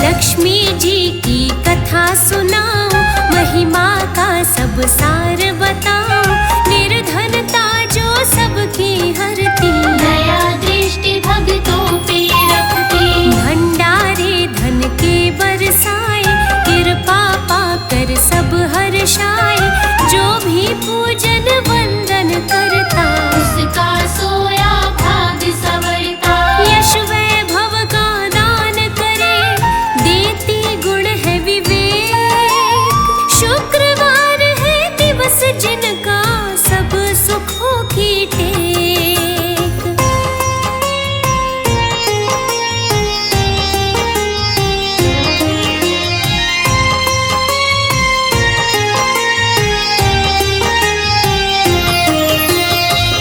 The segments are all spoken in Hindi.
लक्ष्मी जी की कथा सुनाओ, महिमा का सब सार बताओ। निर्धनता जो सबकी हरती, दया दृष्टि भक्तों पे रखती। भंडारे धन के बरसाए, कृपा पाकर सब हर्षाए। जो भी पूजन वंदन करता, उसका सोया भाग संवरता। यश वैभव का दान करे, देती गुण है विवेक। शुक्रवार है दिवस जिनका, सब सुखों की टेक।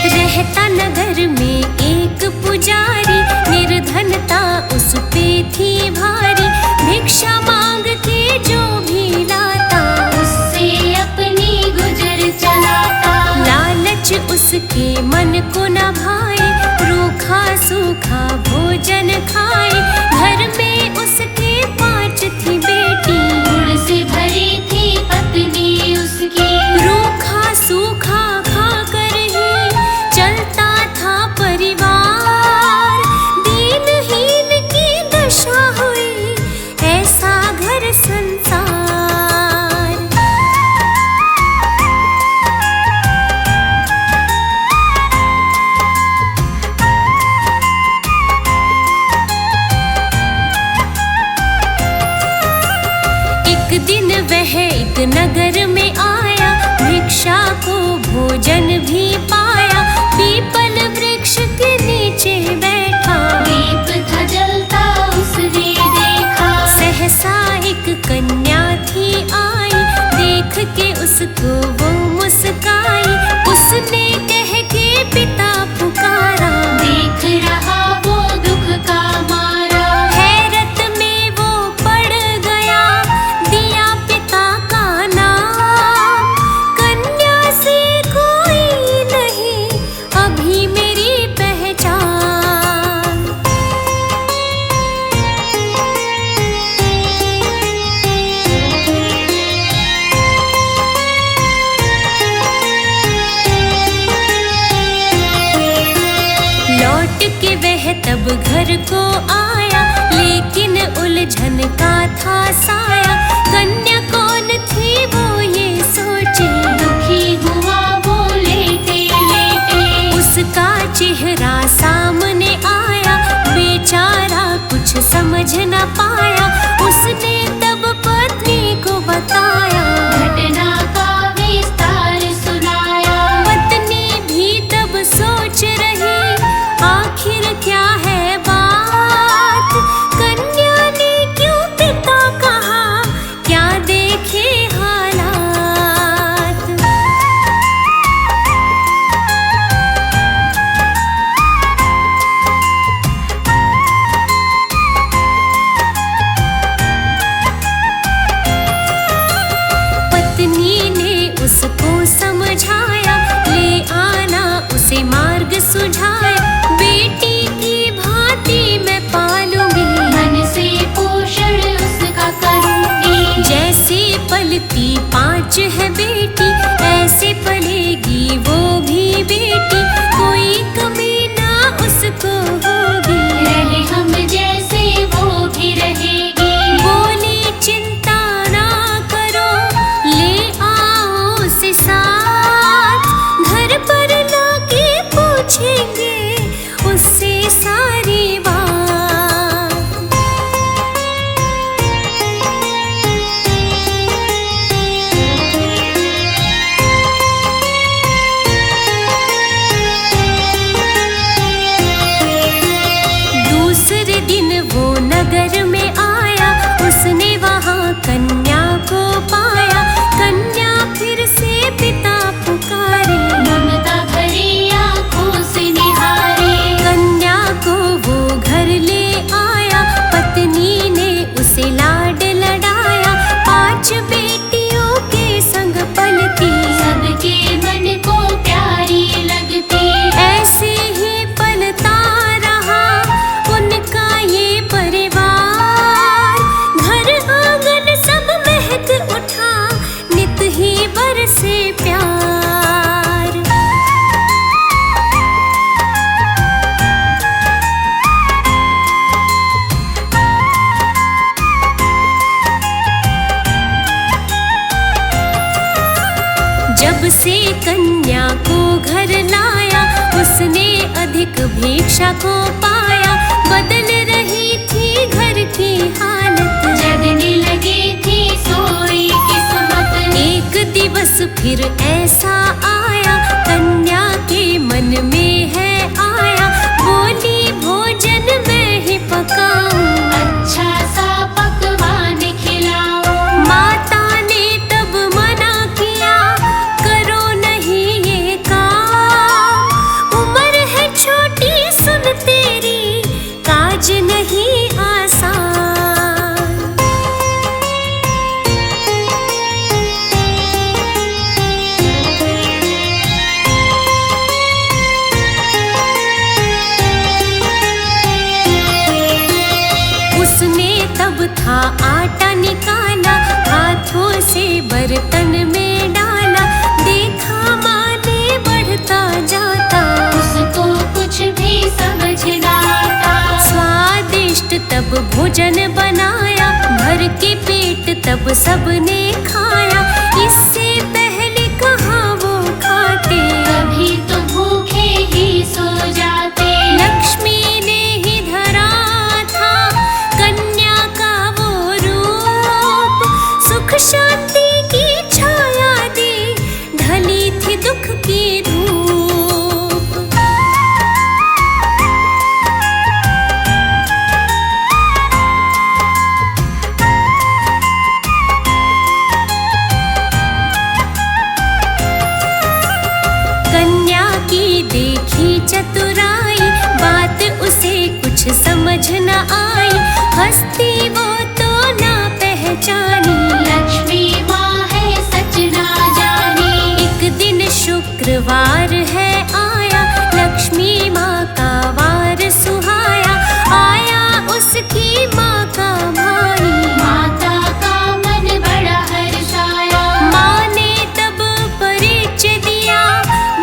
रहता नगर में एक पुजारी, निर्धनता उस पे थी भारी। भिक्षा मांग के जो भी लाता, उससे अपनी गुजर चलाता। लालच उसके मन को न भाए, रूखा सूखा भोजन खाए। घर में उसके 5 थी बेटी, गुण से भरी थी पत्नी उसकी। रूखा सूखा खा कर ही चलता था परिवार। दीनहीन की दशा हुई, ऐसा घर संसार। एक दिन वह एक नगर में आया, भिक्षा को भोजन भी पाया। पीपल वृक्ष के नीचे बैठा, दीप था जलता उसने देखा। सहसा एक कन्या थी आई, देख के उसको वो मुस्काई। उसने कह के पिता पुकारा, देख रहा वो दुख का मारा। हैरत में वो पड़ गया, दिया पिता का नाम। कन्या से कोई नहीं अभी मेरी पहचान। लौट के वह तब घर को आया, लेकिन उलझन का था साया। कन्या कौन थी वो ये सोचे, दुखी हुआ वो लेटे लेटे। उसका चेहरा सामने आया, बेचारा कुछ समझ न पाया। उसने तब पत्नी को बताया, घटना का विस्तार सुनाया। पत्नी भी तब सोच रही, आखिर क्या है बात। कन्या ने क्यों पिता कहा, क्या देखे हालात। पत्नी ने उसको समझाया, ले आना उसे मार्ग सुझाया। बेटी की भांति मैं पालूंगी, मन से पोषण उसका करूंगी। जैसे पलती 5 है बेटी, ऐसे पलेगी वो भी बेटी। कोई कमी ना उसको होगी, रहे हम जैसे वो भी रहेगी। बोली चिंता ना करो, ले आओ उसे साथ। घर पर लाके पूछेंगे उससे सारी बात। से कन्या को घर लाया, उसने अधिक भिक्षा को पाया। बदल रही थी घर की हालत, जगने लगी थी सोई किस्मत। एक दिवस फिर ऐसा आया, कन्या के मन में है आया। बोली भोजन मैं ही पकाऊं, अच्छा सा पकवान खिलाओ। माता ने तब मना किया, करो नहीं ये काम। उम्र है छोटी सुन तेरी, काज नहीं आसान। उसने तब था आटा निकाला, हाथों से बर्तन में डाला। देखा माँ ने बढ़ता जाता, उसको कुछ भी समझ ना आता। स्वादिष्ट तब भोजन बनाया, भर के पेट तब सबने खाया। इससे पहले कहाँ वो खाते, कभी तो भूखे ही सो जाते। लक्ष्मी ने ही धरा था कन्या का वो रूप। सुख शांति की छाया दी, ढली थी दुख की धूप। कन्या की देखी चतुराई, बात उसे कुछ समझ न आई। हस्ती वो तो ना पहचानी, लक्ष्मी माँ है सच ना जानी। एक दिन शुक्रवार है आया, लक्ष्मी माँ का वार सुहाया। आया उसकी माँ का भाई, माता का मन बड़ा हर्षाया। माँ ने तब परिचय दिया,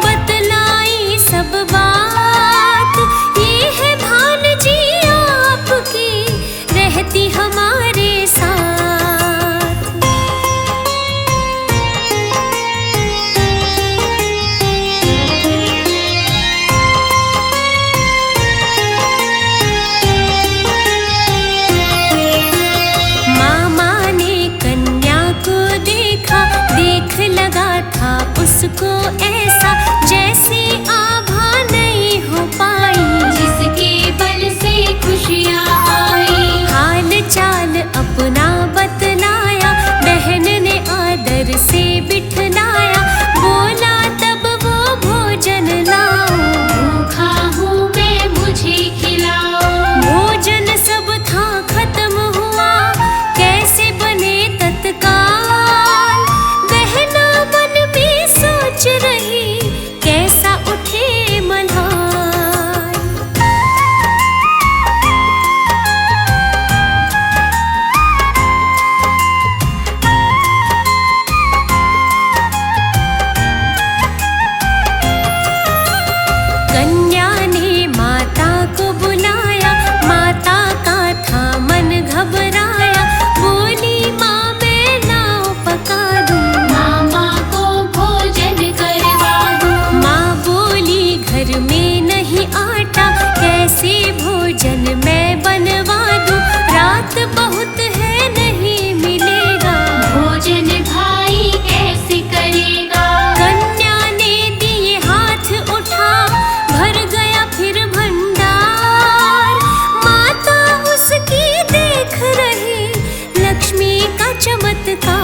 बतलाई सब बात। ये है भानजी आपकी, रहती हमारे साथ। मामा ने कन्या को देखा, देख लगा था उसको ऐसा, जैसे आभा नहीं हो पाई। जिसके बल से खुशियाँ आई। हाल चाल अपना बतलाया, बहन ने आदर से बिठलाया। बोला तब वो भोजन लाओ, भूखा हूँ मैं मुझे खिलाओ। भोजन सब था खत्म हुआ, कैसे बने तत्काल। बहना मन में सोच रही, कैसा उठे मल्हार। कन्या ने माता को बुलाया, माता का था मन घबराया। बोली माँ मैं नाव पका दूं, मामा को भोजन करवा दूँ। माँ बोली घर में नहीं आटा, कैसे भोजन मैं बनवा दूं। रात बहुत है नहीं मिलेगा, भोजन भाई कैसे करेगा। कन्या ने दिए हाथ उठा, भर गया फिर भंडार। माता उसकी देख रही, लक्ष्मी का चमत्कार।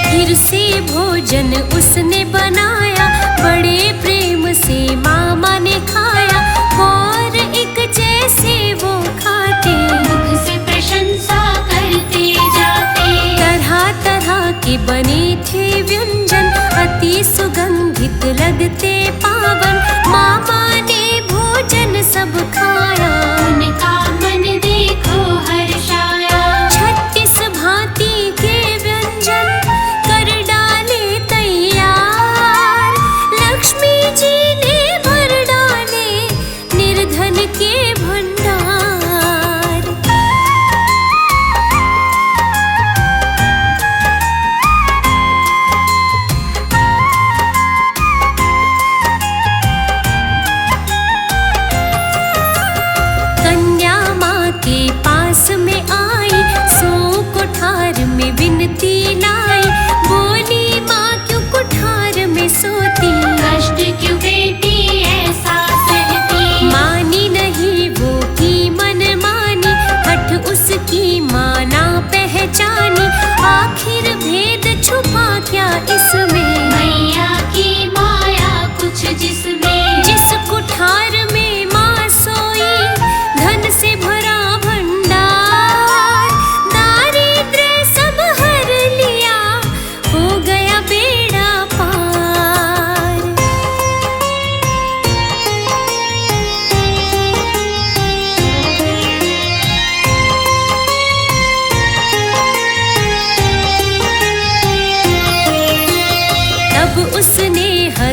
फिर से भोजन उसने बनाया, बड़े प्रेम से मामा ने खाया। और एक जैसे वो खाते, मुख से प्रशंसा करते जाते। तरह तरह के बने थे व्यंजन, अति सुगंधित लगते पावन। मामा ने भोजन सब खाया, उनका मन देखो हर्षाया। 36 भांति के व्यंजन कर डाले तैयार।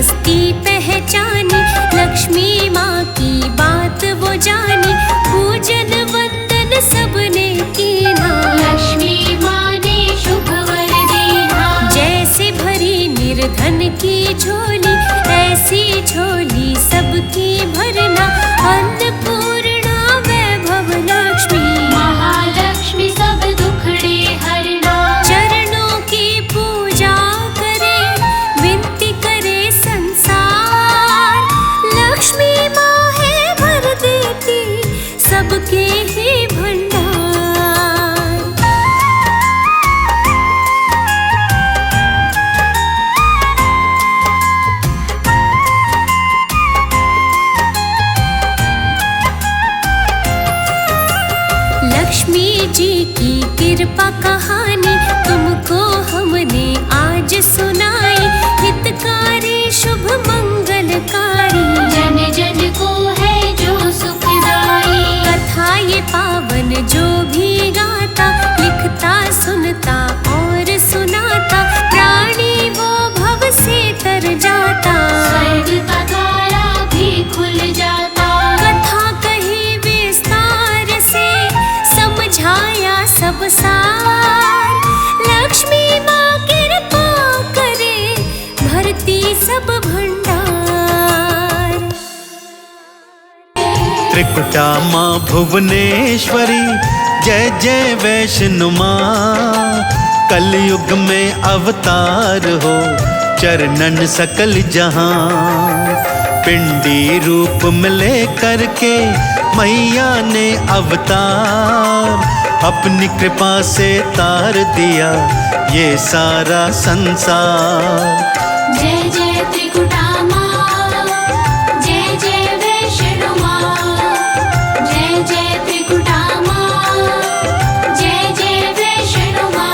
हस्ती पहचानी, लक्ष्मी माँ की बात वो जानी, पूजन वंदन सबने कीना। लक्ष्मी माँ ने शुभ वर देना। जैसे भरी निर्धन की झोली, ऐसी झोली सबकी भरना। अन्नपूर्णा वैभव लक्ष्मी, महालक्ष्मी सब दुखड़े हरना। चरणों की पूजा करे, विनती करे संसार। लक्ष्मी माँ है भर देती सबके ही भंडार। लक्ष्मी जी की कृपा कहानी तुमको हमने आज सुनाई। हितकारी शुभ मंगलकारी, जन जन को है जो सुखदाई। कथा ये पावन जो भी गाता, लिखता सुनता और सुनाता, प्राणी वो भव से तर जाता। स्वर्ग का द्वारा भी खुल जाता। कथा कही विस्तार से, समझाया सब सार। लक्ष्मी माँ कृपा करे, भरती सब भंडार। त्रिकुटा माँ भुवनेश्वरी, जय जय वैष्णो माँ। कलयुग में अवतार हो, चरणन सकल जहां। पिंडी रूप में ले करके मैया ने अवतार, अपनी कृपा से तार दिया ये सारा संसार। जय जय त्रिकुटा माँ, जय जय वैष्णो माँ। जय जय त्रिकुटा माँ, जय जय वैष्णो माँ।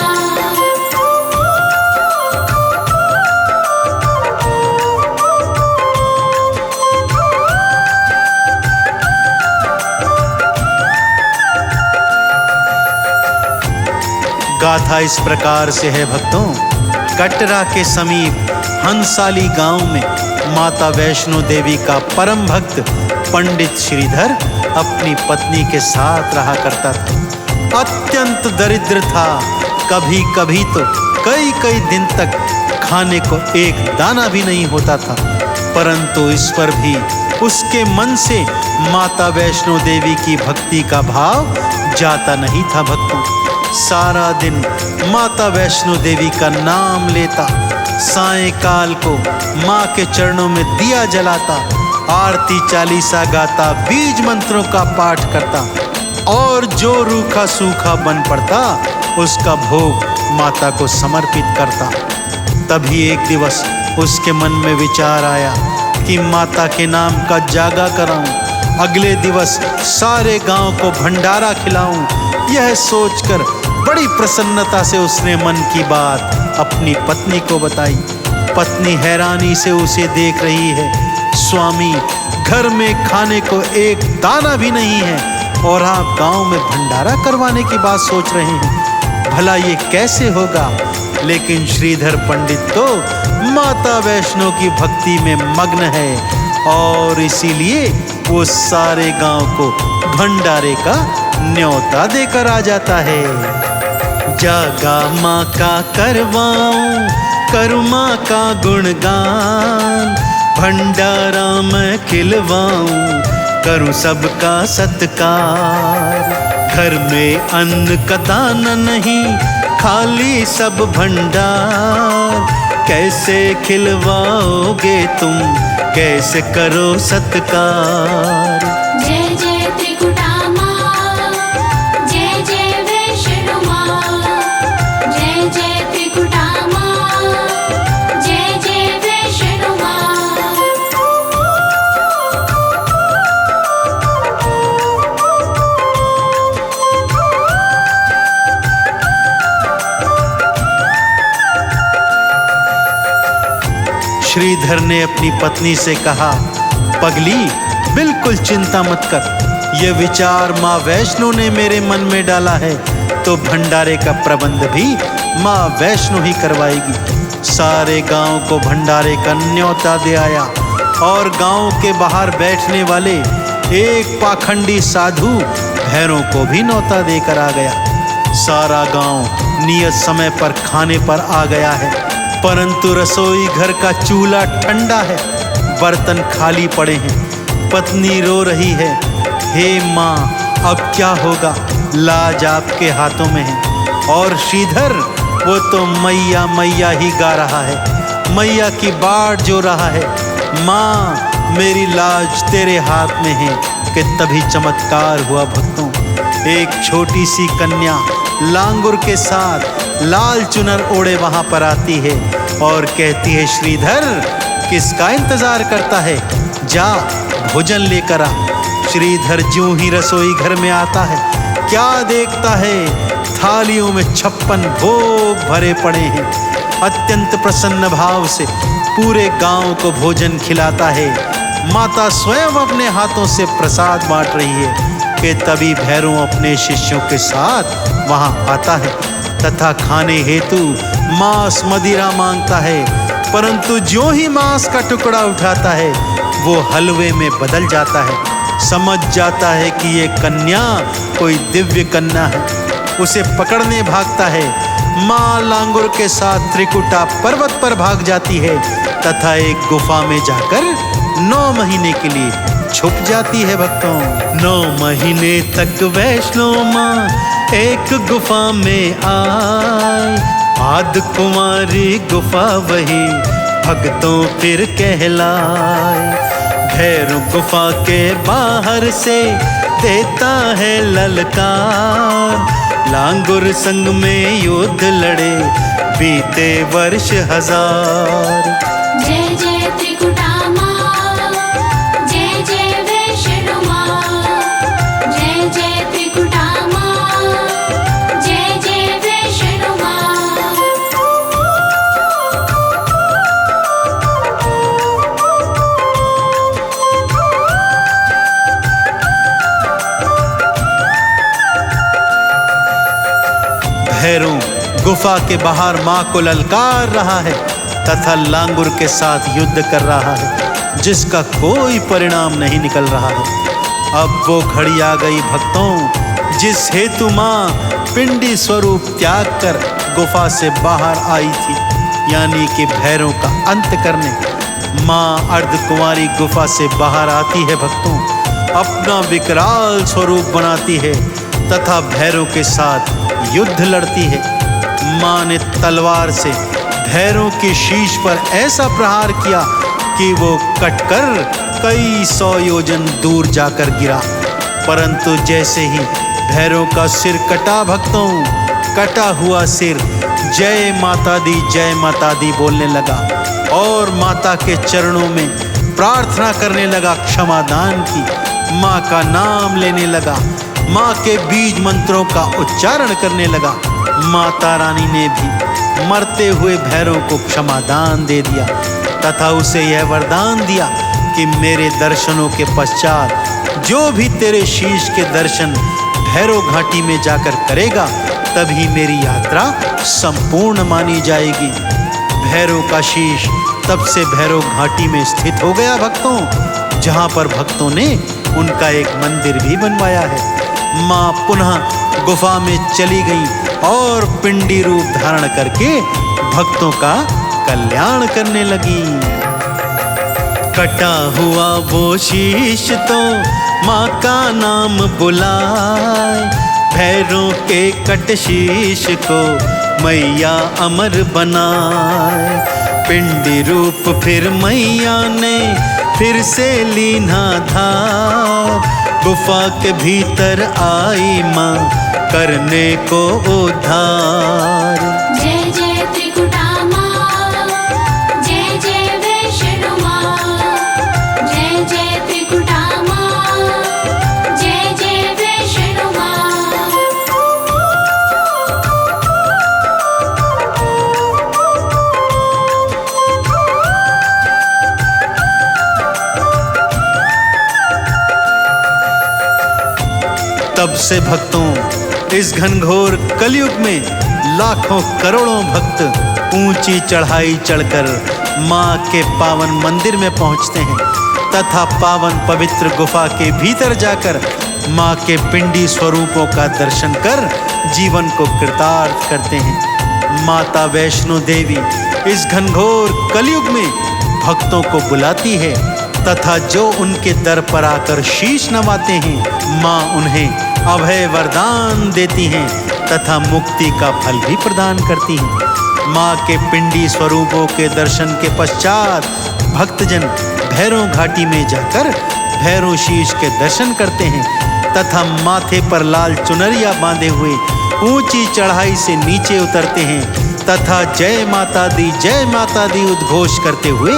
गाथा इस प्रकार से है भक्तों। कटरा के समीप हंसाली गांव में माता वैष्णो देवी का परम भक्त पंडित श्रीधर अपनी पत्नी के साथ रहा करता था। अत्यंत दरिद्र था, कभी कभी तो कई कई दिन तक खाने को एक दाना भी नहीं होता था। परंतु इस पर भी उसके मन से माता वैष्णो देवी की भक्ति का भाव जाता नहीं था। भक्तों, सारा दिन माता वैष्णो देवी का नाम लेता, सायंकाल को माँ के चरणों में दिया जलाता, आरती चालीसा गाता, बीज मंत्रों का पाठ करता और जो रूखा सूखा बन पड़ता उसका भोग माता को समर्पित करता। तभी एक दिवस उसके मन में विचार आया कि माता के नाम का जागा कराऊं, अगले दिवस सारे गांव को भंडारा खिलाऊं। यह सोचकर बड़ी प्रसन्नता से उसने मन की बात अपनी पत्नी को बताई। पत्नी हैरानी से उसे देख रही है। स्वामी, घर में खाने को एक दाना भी नहीं है और आप गांव में भंडारा करवाने की बात सोच रहे हैं, भला ये कैसे होगा? लेकिन श्रीधर पंडित तो माता वैष्णो की भक्ति में मग्न है और इसीलिए वो सारे गांव को भंडारे का न्योता देकर आ जाता है। जागा माँ का करवाऊं, करूँ माँ का गुणगान, भंडारा मैं खिलवाऊं, करूँ सबका सत्कार। घर में अन्न का दाना नहीं, खाली सब भंडार, कैसे खिलवाओगे तुम, कैसे करो सत्कार। जय जय त्रिकुटा माँ, जय जय वैष्णो माँ। जय जय त्रिकुटा माँ, जय जय वैष्णो माँ। श्रीधर ने अपनी पत्नी से कहा, पगली बिल्कुल चिंता मत कर, ये विचार माँ वैष्णो ने मेरे मन में डाला है तो भंडारे का प्रबंध भी माँ वैष्णो ही करवाएगी। सारे गांव को भंडारे का न्योता दे आया और गांव के बाहर बैठने वाले एक पाखंडी साधु भैरों को भी न्योता देकर आ गया। सारा गांव नियत समय पर खाने पर आ गया है, परंतु रसोई घर का चूल्हा ठंडा है, बर्तन खाली पड़े हैं। पत्नी रो रही है, हे माँ अब क्या होगा, लाज आपके हाथों में है। और श्रीधर वो तो मैया मैया ही गा रहा है, मैया की बाट जो रहा है, माँ मेरी लाज तेरे हाथ में है। कि तभी चमत्कार हुआ भक्तों। एक छोटी सी कन्या लांगुर के साथ लाल चुनर ओढ़े वहां पर आती है और कहती है, श्रीधर किसका इंतजार करता है, जा भोजन लेकर आ। श्रीधर ज्यों ही रसोई घर में आता है, क्या देखता है, थालियों में 56 भोग भरे पड़े हैं। अत्यंत प्रसन्न भाव से पूरे गांव को भोजन खिलाता है। माता स्वयं अपने हाथों से प्रसाद बांट रही है कि तभी भैरव अपने शिष्यों के साथ वहां आता है तथा खाने हेतु मांस मदिरा मांगता है, परंतु जो ही मांस का टुकड़ा उठाता है वो हलवे में बदल जाता है। समझ जाता है कि ये कन्या कोई दिव्य कन्या है, उसे पकड़ने भागता है। माँ लांगुर के साथ त्रिकुटा पर्वत पर भाग जाती है तथा एक गुफा में जाकर 9 महीने के लिए छुप जाती है भक्तों। 9 महीने तक वैष्णो माँ एक गुफा में आए, आद कुमारी गुफा वही भक्तों फिर कहलाए। भैरव गुफा के बाहर से देता है ललकार, लांगुर संग में युद्ध लड़े बीते वर्ष 1000। जय जय त्रिकुटा माँ, जय जय वैष्णो माँ, जय जय त्रिकुटा माँ, जय जय वैष्णो माँ। भैरव गुफा के बाहर माँ को ललकार रहा है तथा लांगुर के साथ युद्ध कर रहा है, जिसका कोई परिणाम नहीं निकल रहा है। अब वो घड़ी आ गई भक्तों जिस हेतु माँ पिंडी स्वरूप त्याग कर गुफा से बाहर आई थी, यानी कि भैरव का अंत करने। माँ अर्धकुंवारी गुफा से बाहर आती है भक्तों, अपना विकराल स्वरूप बनाती है तथा भैरव के साथ युद्ध लड़ती है। माँ ने तलवार से भैरव के शीश पर ऐसा प्रहार किया कि वो कटकर कई 100 योजन दूर जाकर गिरा, परंतु जैसे ही भैरव का सिर कटा भक्तों, कटा हुआ सिर जय माता दी बोलने लगा और माता के चरणों में प्रार्थना करने लगा क्षमादान की। माँ का नाम लेने लगा, माँ के बीज मंत्रों का उच्चारण करने लगा। माता रानी ने भी मरते हुए भैरव को क्षमादान दे दिया तथा उसे यह वरदान दिया कि मेरे दर्शनों के पश्चात जो भी तेरे शीश के दर्शन भैरव घाटी में जाकर करेगा तभी मेरी यात्रा संपूर्ण मानी जाएगी। भैरव का शीश तब से भैरव घाटी में स्थित हो गया भक्तों, जहाँ पर भक्तों ने उनका एक मंदिर भी बनवाया है। माँ पुनः गुफा में चली गई और पिंडी रूप धारण करके भक्तों का कल्याण करने लगी। कटा हुआ वो शीश तो माँ का नाम बुलाए, भैरों के कट शीश को मैया अमर बनाए। पिंडी रूप फिर मैया ने फिर से लीना धार, गुफा के भीतर आई माँ करने को उद्धार। जय जय त्रिकुटा माँ, जय जय वैष्णो माँ, जय जय त्रिकुटा माँ, जय जय वैष्णो माँ। तब से भक्तों इस घनघोर कलयुग में लाखों करोड़ों भक्त ऊंची चढ़ाई चढ़कर माँ के पावन मंदिर में पहुंचते हैं तथा पावन पवित्र गुफा के भीतर जाकर माँ के पिंडी स्वरूपों का दर्शन कर जीवन को कृतार्थ करते हैं। माता वैष्णो देवी इस घनघोर कलयुग में भक्तों को बुलाती है तथा जो उनके दर पर आकर शीश नवाते हैं माँ उन्हें अभय वरदान देती हैं तथा मुक्ति का फल भी प्रदान करती हैं। माँ के पिंडी स्वरूपों के दर्शन के पश्चात भक्तजन भैरव घाटी में जाकर भैरव शीश के दर्शन करते हैं तथा माथे पर लाल चुनरिया बांधे हुए ऊंची चढ़ाई से नीचे उतरते हैं तथा जय माता दी उद्घोष करते हुए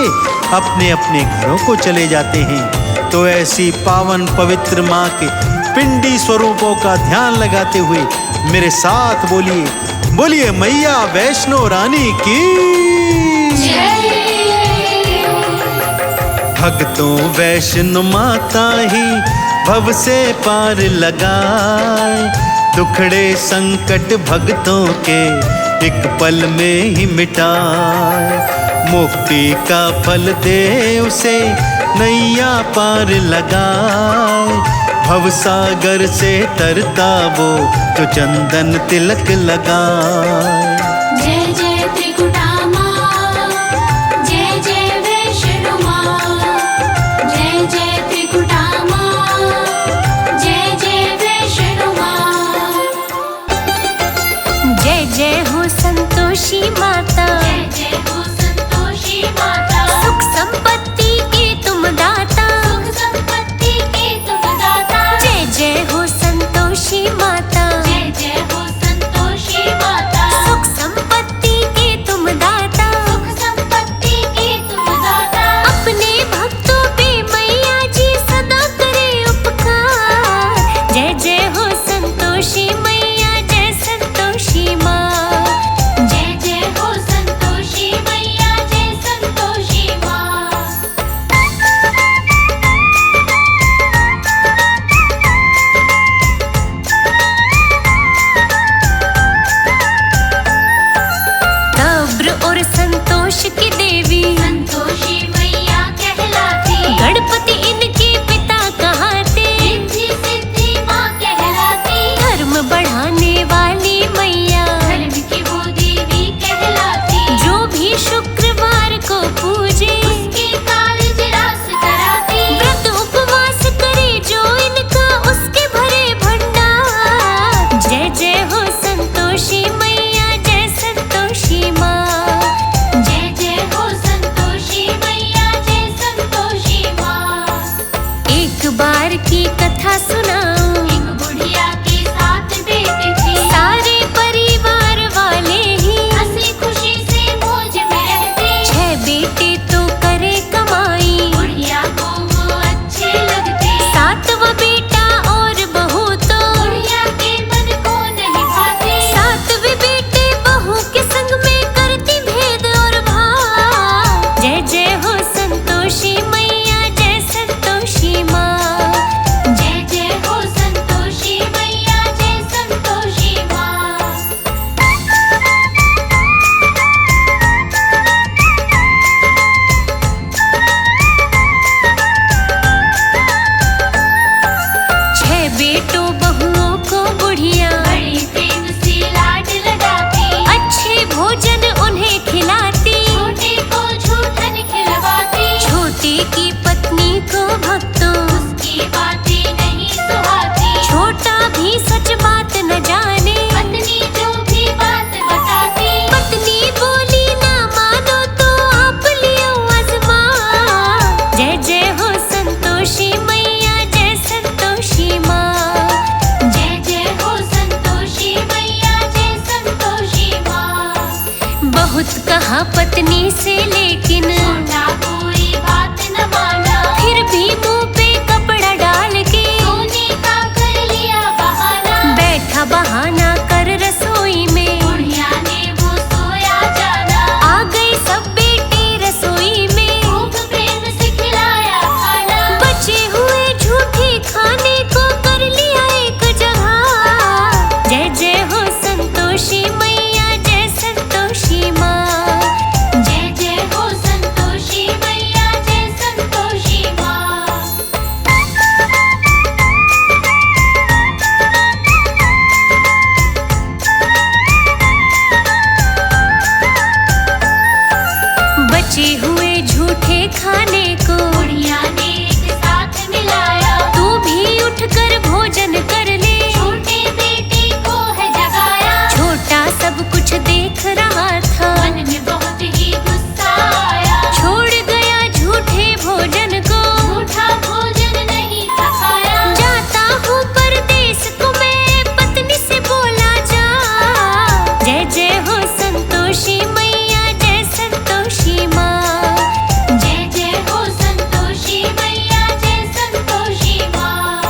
अपने अपने घरों को चले जाते हैं। तो ऐसी पावन पवित्र माँ के पिंडी स्वरूपों का ध्यान लगाते हुए मेरे साथ बोलिए मैया वैष्णो रानी की भक्तों वैष्णो माता ही भव से पार लगाए, दुखड़े संकट भक्तों के एक पल में ही मिटाए, मुक्ति का फल दे उसे नैया पार लगाए, भवसागर से तरता वो जो चंदन तिलक लगाए। जय जय त्रिकुटा माँ, जय जय वैष्णो माँ, जय जय त्रिकुटा माँ, जय जय वैष्णो माँ। जय जय हो संतोषी माता, जय जय हो संतोषी माता, सुख संपत्ति की तुम दाता, सुख संपत्ति की तुम दाता। जय जय हो संतोषी माता, जय जय हो संतोषी माता, सुख संपत्ति की तुम दाता, सुख संपत्ति की तुम दाता। अपने भक्तों पे मैया जी सदा करे उपकार। जय जय हो संतोषी मैया, जय संतोषी माँ, जय जय हो संतोषी मैया, जय संतोषी माँ। सब्र और संतोष की देवी संतोषी मैया कहलाती, गणपति इनके पिता कहाते, रिद्धि सिद्धि माँ कहलाती, धर्म बढ़ाने वाली मैया, धर्म की वो देवी कहलाती, जो भी शुक्रवार को पूजे उसके कार्य रास कराती, व्रत उपवास करे जो इनका उसके भरे भंडार। जय जय हो संतोषी मैया, जय संतोषी माँ, जय जय हो संतोषी मैया, जय संतोषी माँ। एक बार की कथा सुनाऊं, एक बुढ़िया के साथ बेटी थी, सारे परिवार वाले ही हंसी खुशी से मौज में रहते, 6 बेटे तो करे कमाई, बुढ़िया को वो अच्छे लगते, 7वां बेटा और बहू तो बुढ़िया के मन को नहीं भाते, 7वें बेटे बहू के संग में करती भेद और भाव। जय जय हो संतोषी मैया, जय संतोषी माँ, जय जय हो संतोषी मैया, जय संतोषी माँ। छह बेटों बहुओं को बुढ़िया बड़ी प्रेम से लाड लगाती, अच्छे भोजन उन्हें खिलाती, छोटे को झूठन खिलवाती, छोटे की पत्नी को भक्तों उसकी बातें नहीं सुहाती, छोटा भी सच बात न जाने, पत्नी जो भी बात बताती, पत्नी बोली ना मानो तो आप लियो आजमा। जय जय हो संतोषी मैया, जय संतोषी माँ, जय जय हो संतोषी मैया, जय संतोषी माँ। बहुत कहा पत्नी से लेकिन छोटा कोई बात न माना, फिर भी मुंह पे कपड़ा डाल के सोने का कर लिया बहाना, बैठा बहाना कर रसोई में, बुढ़िया ने वो सोया जाना, आ गए सब बेटे रसोई में, खूब प्रेम से खिलाया खाना, बचे हुए झूठे खाने को कर लिया एक जगह। जय जय हो संतोषी मैया, जय संतोषी माँ, बचे हुए झूठे खाने को बुढ़िया ने एक साथ मिलाया। तू भी उठकर भोजन कर ले। छोटे बेटे को है जगाया। छोटा सब कुछ देख रहा था, मन में बहुत ही गुस्सा आया। छोड़ गया झूठे भोजन को। झूठा भोजन नहीं था खाया। जाता हूँ परदेस को मैं, पत्नी से बोला जा। जय जय हो संतोषी मैया, जय संतोषी माँ। जय जय हो संतोषी मैया, जय संतोषी माँ।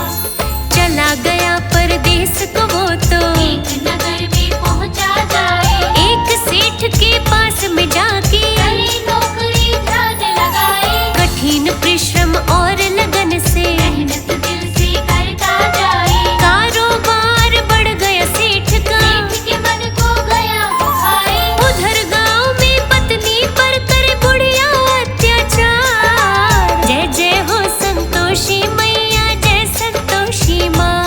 चला गया परदेस को वो तो, एक नगर में पहुँचा जाए। एक सेठ के पास में जाके करी नौकरी ध्यान लगाए। कठिन परिश्रम और लगन से मेहनत दिल से करता जाए। कारोबार बढ़ गया सेठ का। सेठ के मन को गया भाई। उधर गांव में पत्नी पर करे बुढ़िया अत्याचार। जय जय हो संतोषी मैया, जय संतोषी माँ।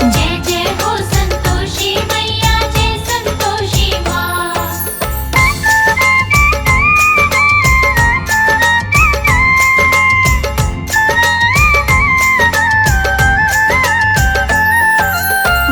जय जय हो संतोषी मैया, जय संतोषी माँ।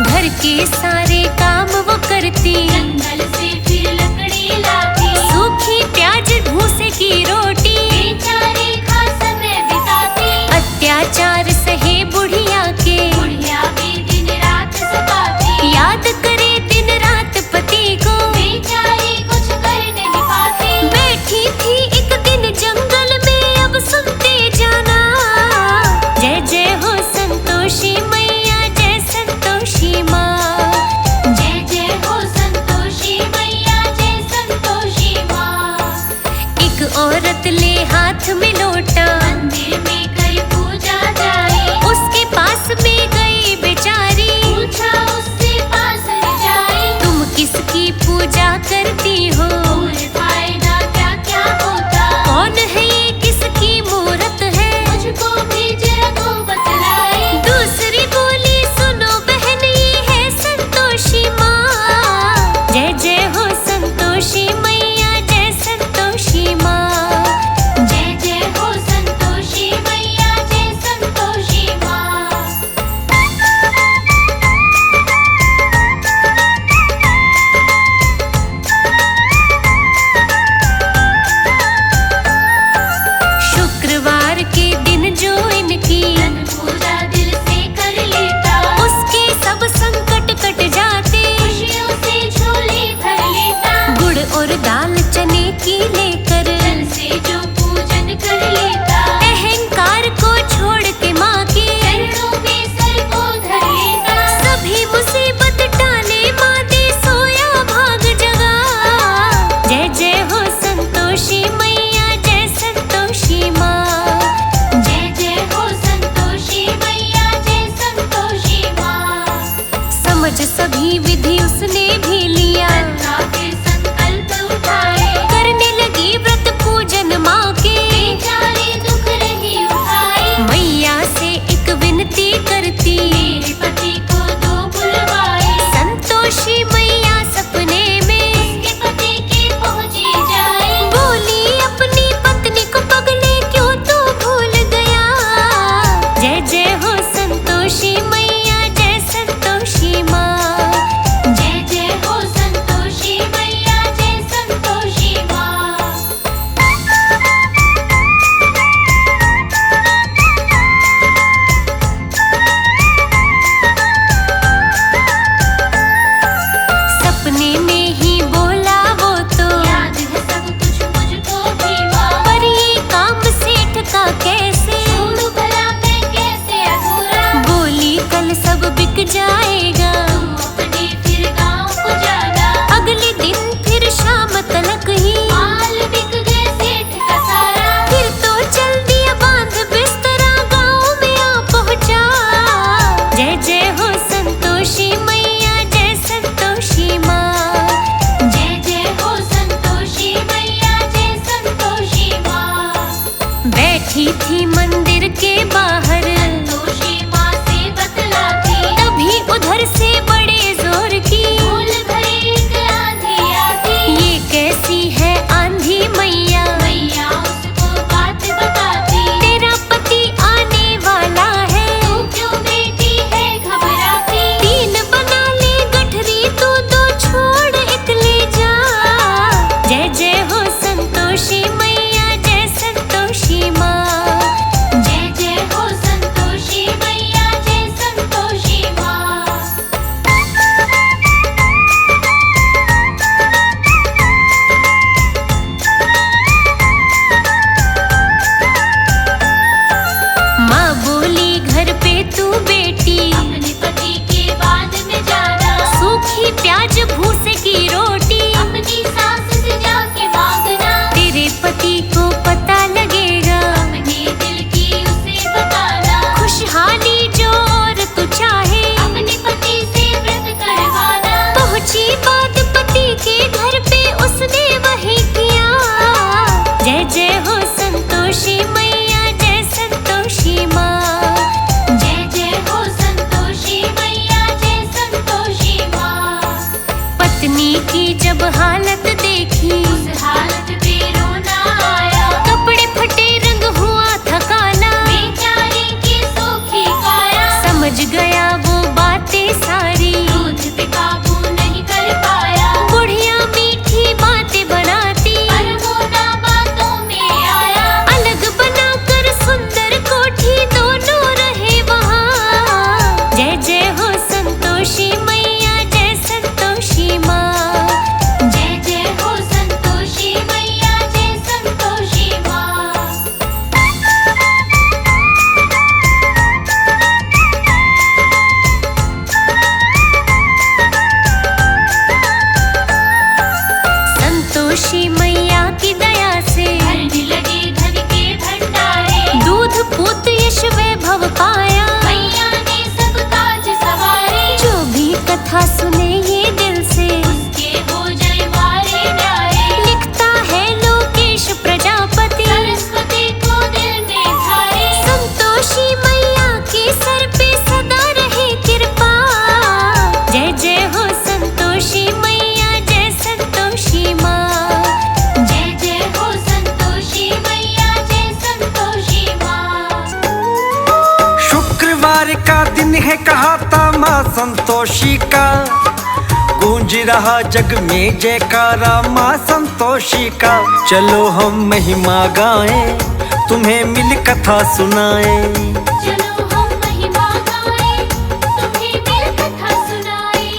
घर के सारे काम वो करती, जंगल से फिर लकड़ी लाती। सूखी प्याज भूसे की रोटी बेचारी खा समय बिताती। अत्याचार सहे बुढ़िया के। बुढ़िया भी दिन रात सताती। याद करे दिन रात पति को, बेचारी कुछ कर नहीं पाती। बैठी थी एक दिन जंगल में, अब सुनते जाना। जय जय हो संतोषी मैया, जय संतोषी माँ। जय जय हो संतोषी मैया, जय संतोषी माँ। एक औरत ले हाथ में लोटा, मंदिर में कर पूजा जाए। उसके पास में गई बेचारी। पूछा उससे पास जाए। तुम किसकी पूजा करती हो? और फायदा क्या क्या होता? कौन है ये, किसकी मूरत है? मुझको भी जरा तो बतलाए। दूसरी बोली सुनो बहन, ये है संतोषी माँ। जय जय हो संतोषी मैया, जय संतोषी माँ। जय जय हो संतोषी मैया, जय संतोषी माँ। शुक्रवार के दिन जो इनकी धन पूजा दिल से कर लेता। उसके सब संकट कट जाते। खुशियों से झोली भर लेता। गुड़ और दाल चने की लेकर दिल से जो पूजन कर लेता। अहंकार को छोड़ के माँ के चरणों में सर को धर लेता। सभी मुसीबत टाले, माँ दे सोया भाग जगा। जय जय हो संतोषी मैया, जय संतोषी माँ। जय जय हो संतोषी मैया, जय संतोषी माँ। समझ सभी विधि उसने भी लिया, फिर संकल्प उठाए। करने लगी हालत देखी, उस हालत में रोना आया। कपड़े फटे रंग हुआ था काला, बेचारी की सूखी काया। समझ गया वो बातें सारी, दूध पे काबू नहीं कर पाया। बुढ़िया मीठी बातें बनाती, पर वो ना बातों में आया। अलग बनाकर सुंदर कोठी दोनों रहे वहाँ। जय जय हो संतोषी मैया, जय संतोषी माँ। जय जय हो संतोषी मैया, जय संतोषी माँ। संतोषी मैया की दया से भरने लगे धन के भंडारे। दूध पूत यश वैभव पाया। मैया ने सब काज सवारे। जो भी कथा सुने ये दिल से, उसके हो जाए वारे न्यारे। लिखता है लोकेश प्रजापति, सरस्वती को दिल में धारे। संतोषी मैया के सर पे सदा रहे कृपा। जय जय हो संतोषी मैया, जय संतोषी माँ। जय जय हो संतोषी मैया, जय संतोषी माँ। शुक्रवार का दिन है कहा था माँ संतोषी का, गूंज रहा जग में जयकारा माँ संतोषी का। चलो हम महिमा गाएं, तुम्हें मिल कथा सुनाएं। चलो हम महिमा गाएं, तुम्हें मिल कथा सुनाएं।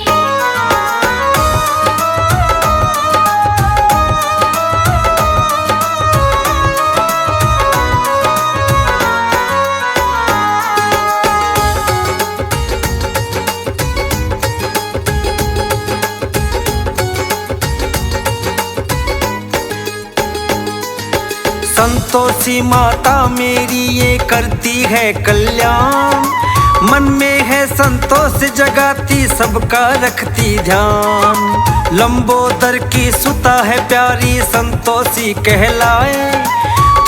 संतोषी माता मेरी ये करती है कल्याण, मन में है संतोष जगाती सबका रखती ध्यान। लंबोदर की सुता है प्यारी संतोषी कहलाए,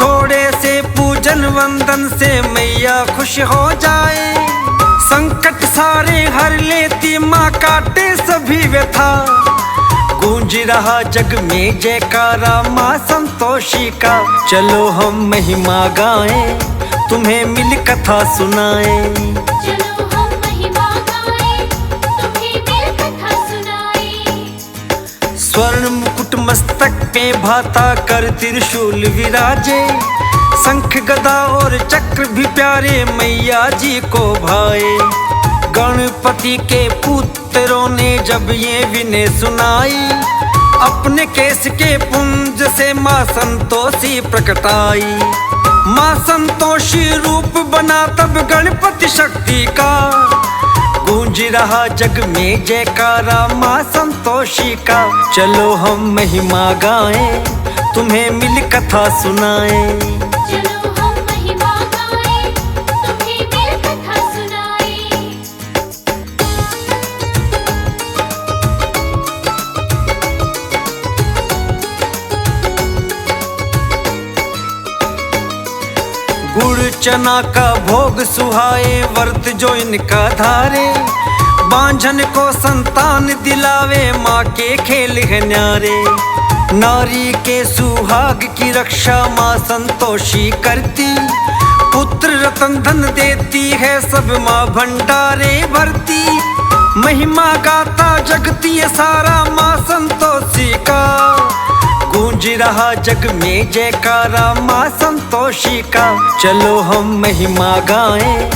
थोड़े से पूजन वंदन से मैया खुश हो जाए। संकट सारे हर लेती माँ काटे सभी व्यथा, गूंज रहा जग में जयकारा माँ संतोषी का। चलो हम महिमा गाएं, तुम्हें मिल कथा सुनाएं। चलो हम महिमा गाएं, तुम्हें मिल कथा सुनाएं। स्वर्ण मुकुट मस्तक पे भाता कर त्रिशूल विराजे, शंख गदा और चक्र भी प्यारे मैया जी को भाए। गणपति के पुत्रों ने जब ये विनय सुनाई, अपने केश के पुंज से माँ संतोषी प्रकटाई। माँ संतोषी रूप बना तब गणपति शक्ति का, गूंज रहा जग में जयकारा माँ संतोषी का। चलो हम महिमा गाएं, तुम्हें मिल कथा सुनाएं। चलो हम महिमा गाएं, तुम्हें मिल कथा सुनाएं। गुड़ चना का भोग सुहाए, व्रत जो इनका धारे। बांझन को संतान दिलावे, माँ के खेल है न्यारे। नारी के सुहाग की रक्षा माँ संतोषी करती, पुत्र रतन धन देती है सब माँ भंडारे भरती। महिमा गाता जगती है सारा माँ संतोषी का, गूंज रहा जग में जयकारा माँ संतोषी का। चलो हम महिमा गाएं,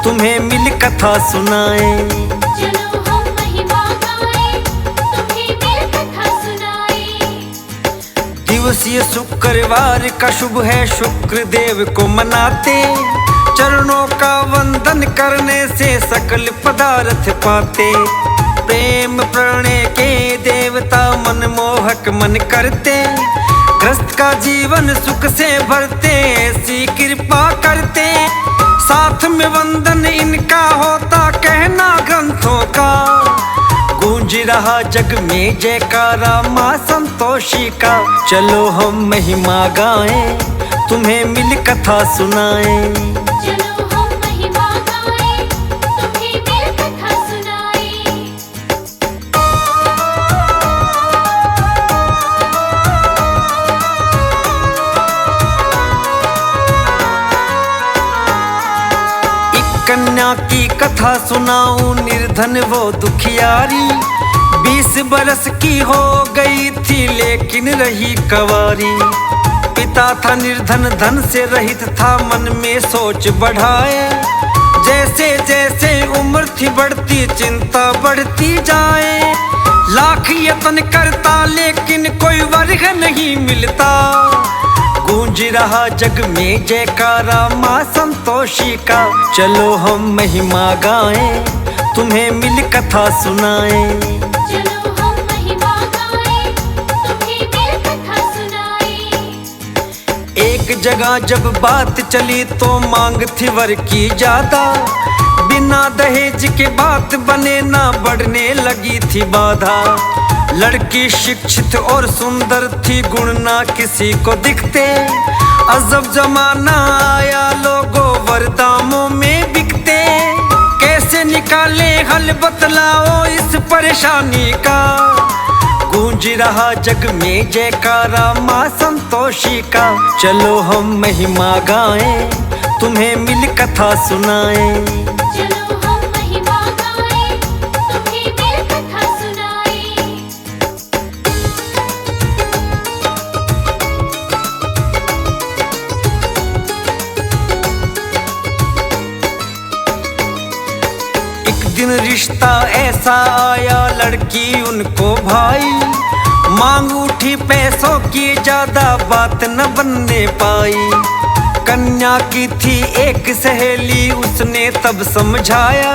तुम्हें मिल कथा सुनाएं। चलो हम महिमा गाएं, तुम्हें मिल कथा सुनाएं। दिवसीय शुक्रवार का शुभ है, शुक्र देव को मनाते। चरणों का वंदन करने से सकल पदार्थ पाते। प्रेम प्रणय के देवता मनमोहक मन करते, ग्रस्त का जीवन सुख से भरते, ऐसी कृपा करते। साथ में वंदन इनका होता कहना ग्रंथों का, गूंज रहा जग में जयकारा माँ संतोषी का। चलो हम महिमा गाएं, तुम्हें मिल कथा सुनाएं। चलो हम महिमा गाएं, तुम्हें मिल कथा सुनाएं। कन्या की कथा सुनाऊं, निर्धन वो दुखियारी। 20 बरस की हो गई थी लेकिन रही कंवारी। पिता था निर्धन, धन से रहित था, मन में सोच बढ़ाए। जैसे जैसे उम्र थी बढ़ती, चिंता बढ़ती जाए। लाख यत्न करता लेकिन कोई वर्ग नहीं मिलता। गूंज रहा जग में जयकारा माँ संतोषी का। चलो हम महिमा गाएं, तुम्हें मिल कथा सुनाएं। चलो हम महिमा गाएं, तुम्हें मिल कथा सुनाएं। एक जगह जब बात चली तो मांग थी वर की ज्यादा। बिना दहेज के बात बने ना, बढ़ने लगी थी बाधा। लड़की शिक्षित और सुंदर थी, गुण ना किसी को दिखते। अजब जमाना आया, लोगों वरदामों में बिकते। कैसे निकाले हल बतलाओ इस परेशानी का। गूंज रहा जग में जयकारा माँ संतोषी का। चलो हम महिमा गाएं, तुम्हें मिल कथा सुनाएं। चलो हम महिमा गाएं, तुम्हें मिल कथा सुनाएं। एक दिन रिश्ता ऐसा आया, लड़की उनको भाई। मांग उठी पैसों की, ज्यादा बात न बनने पाई। कन्या की थी एक सहेली, उसने तब समझाया।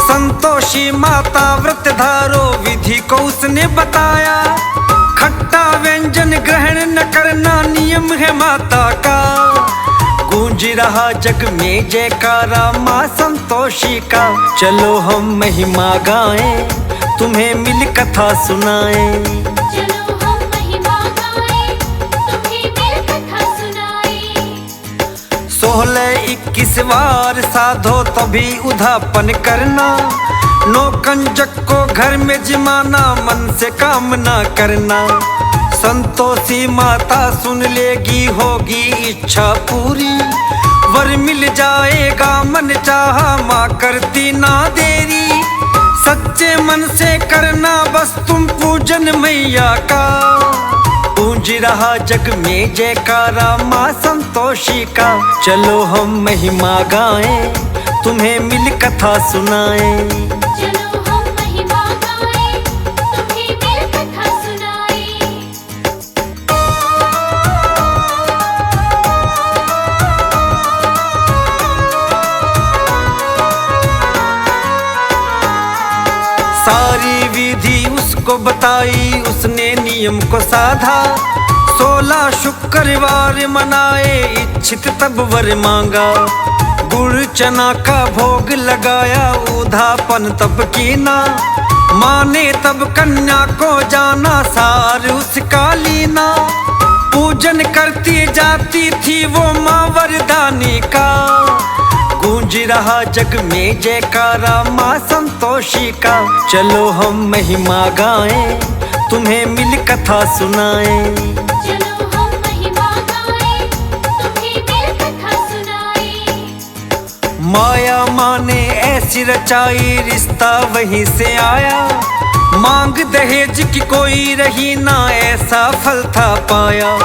संतोषी माता व्रत धारो, विधि को उसने बताया। खट्टा व्यंजन ग्रहण न करना, नियम है माता का। गूंज रहा जग में जयकारा माँ संतोषी का। चलो हम महिमा गाएं, तुम्हें मिल कथा सुनाएं। चलो हम महिमा गाएं, तुम्हें मिल कथा सुनाएं। 16-21 बार साधो तभी उधापन करना। नौकंजक को घर में जिमाना, मन से काम ना करना। संतोषी माता सुन लेगी, होगी इच्छा पूरी। वर मिल जाएगा मन चाहा, माँ करती ना देरी। सच्चे मन से करना बस तुम पूजन मैया का। गूंज रहा जग में जयकारा माँ संतोषी का। चलो हम महिमा गाएं, तुम्हें मिल कथा सुनाएं। चलो हम महिमा गाएं, तुम्हें मिल कथा सुनाएं। सारी विधि उसको बताई, उसने नियम को साधा। 16 शुक्रवार मनाए, इच्छित तब वर मांगा। गुड़ चना का भोग लगाया, उधापन तब कीना। माँ ने तब कन्या को जाना, सार उसका लीना। पूजन करती जाती थी वो माँ वरदानी का। गूंज रहा जग में जयकारा माँ संतोषी का। चलो हम महिमा गाएं, तुम्हें मिल कथा सुनाएं। चलो हम महिमा गाएं, तुम्हें मिल कथा सुनाएं। माया माँ ने ऐसी रचाई, रिश्ता वहीं से आया। मांग दहेज की कोई रही ना, ऐसा फल था पाया।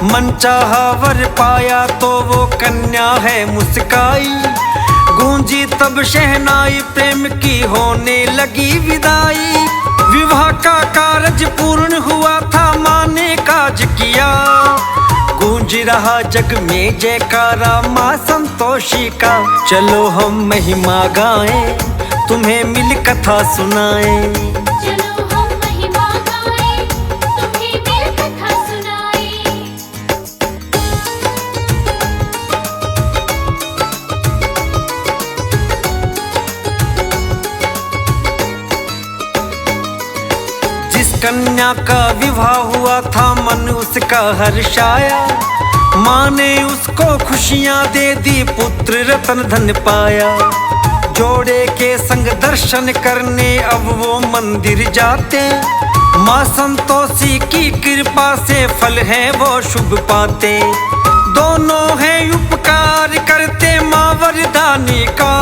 मनचाहा वर पाया तो वो कन्या है मुस्काई। गूंजी तब शहनाई, प्रेम की होने लगी विदाई। विवाह का कारज पूर्ण हुआ था, माँ ने काज किया। गूंज रहा जग में जयकारा माँ संतोषी का। चलो हम महिमा गाएं, तुम्हें मिल कथा सुनाएं। चलो हम महिमा गाएं, तुम्हें मिल कथा सुनाएं। जिस कन्या का विवाह हुआ था, मन उसका हर्षाया। माँ ने उसको खुशियाँ दे दी, पुत्र रतन धन पाया। जोड़े के संग दर्शन करने अब वो मंदिर जाते। माँ संतोषी की कृपा से फल है वो शुभ पाते। दोनों हैं उपकार करते माँ वरदानी का।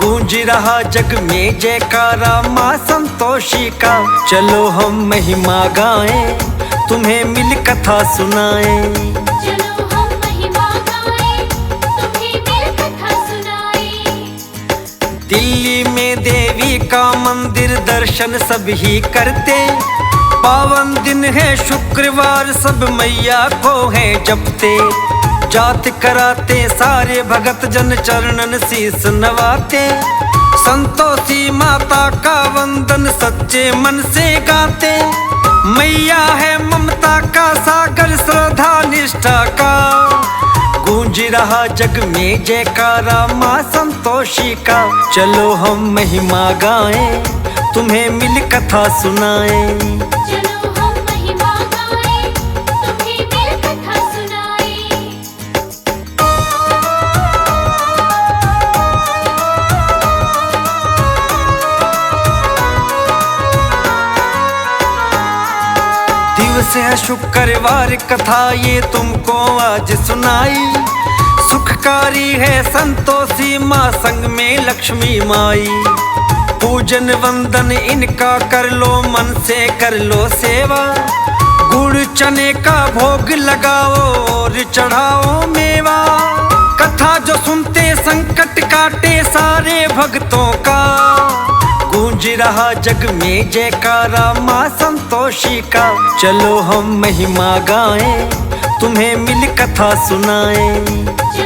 गूंज रहा जग में जयकारा माँ संतोषी का। चलो हम महिमा गाएं, तुम्हें मिल कथा सुनाएं। चलो हम महिमा गाएं, तुम्हें मिल कथा सुनाएं। दिल्ली में देवी का मंदिर दर्शन सभी करते। पावन दिन है शुक्रवार, सब मैया को है जपते। जात कराते सारे भगत जन चरणन शीस नवाते। संतोषी माता का वंदन सच्चे मन से गाते। मैया है ममता का सागर श्रद्धा निष्ठा का। गूंज रहा जग में जयकारा माँ संतोषी का। चलो हम महिमा गाएं, तुम्हें मिल कथा सुनाएं। चलो हम महिमा गाएं, तुम्हें मिल कथा सुनाएं। दिवस है शुक्रवार, कथा ये तुमको आज सुनाई। सुखकारी है संतोषी माँ, संग में लक्ष्मी माई। पूजन वंदन इनका कर लो, मन से कर लो सेवा। गुड़ चने का भोग लगाओ और चढ़ाओ मेवा। कथा जो सुनते संकट काटे सारे भक्तों का। गूंज रहा जग में जयकारा माँ संतोषी का। चलो हम महिमा गाएं, तुम्हें मिल कथा सुनाएं।